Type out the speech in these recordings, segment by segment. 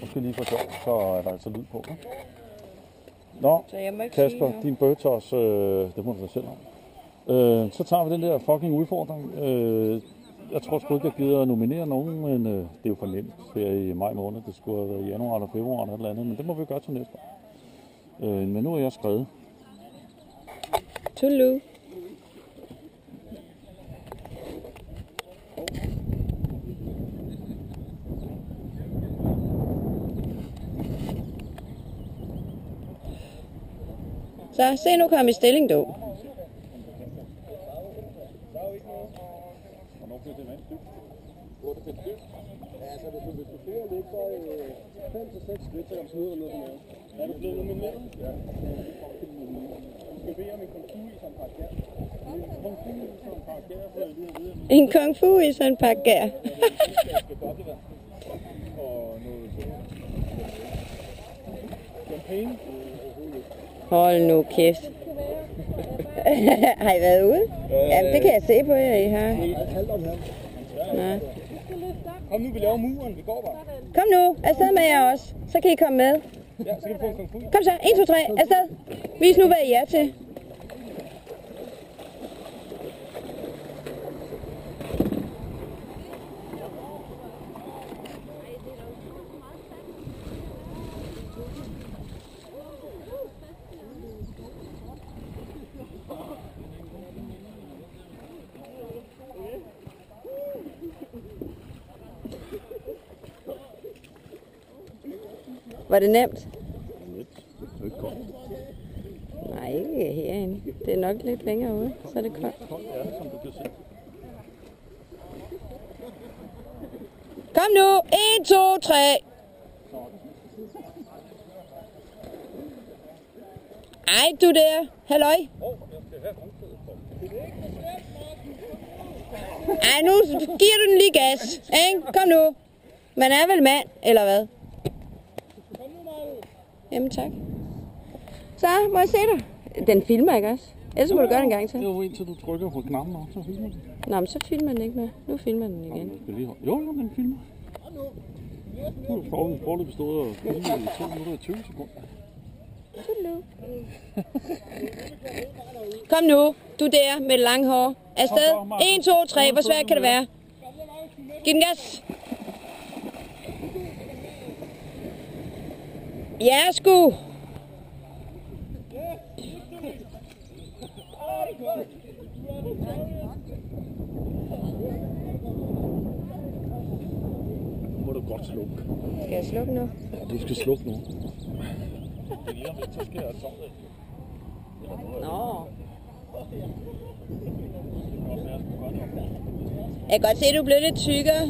Måske lige for sjov, så er der altså lyd på. Ikke? Nå, Kasper, din bøgtos, det må du da selv om. Så tager vi den der fucking udfordring. Jeg tror sgu ikke, jeg gider nominere nogen, men det er jo for nemt her i maj måned. Det skulle have været i januar eller februar eller et eller andet, men det må vi gøre til næste år. Men nu er jeg skrevet. Tulu. Så se nu komme i stilling, du. En kung fu i sådan en pakke gær. Hold nu kæft. Har I været ude? Jamen, det kan jeg se på jer, I har. Nej. Kom nu, vi laver muren, vi går bare. Kom nu, afsted med jer også. Så kan I komme med. Ja, så kan vi få en kung fu. Kom så, 1, 2, 3, afsted. Vis nu, hvad I er til. Var det nemt? Nej, ikke herinde. Det er nok lidt længere ude, så er det koldt. Kom nu! 1, 2, 3! Ej, du der! Halløj! Ej, nu giver du den lige gas, ikke? Kom nu! Man er vel mand, eller hvad? Jamen tak. Så må jeg se dig. Den filmer ikke også? Ellers må du gøre det en gang til. Jo, indtil du trykker på knappen, så filmer den. Nå, men så filmer den ikke mere. Nu filmer den igen. Jo, den filmer. Nu får vi forløbet stået og filmet i 2 minutter og 20 sekunder. Kom nu, du der med det lange hår. Afsted. 1, 2, 3. Hvor svært kan det være? Giv den gas. Ja, sgu. Nu må du godt slukke. Skal jeg slukke nu? Ja, du skal slukke nu. Lige om lidt, så skal jeg tage det. Nå. Jeg kan godt se, at du er blevet lidt tykkere.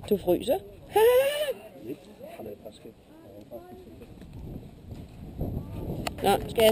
Du fryser? Nå, skal jeg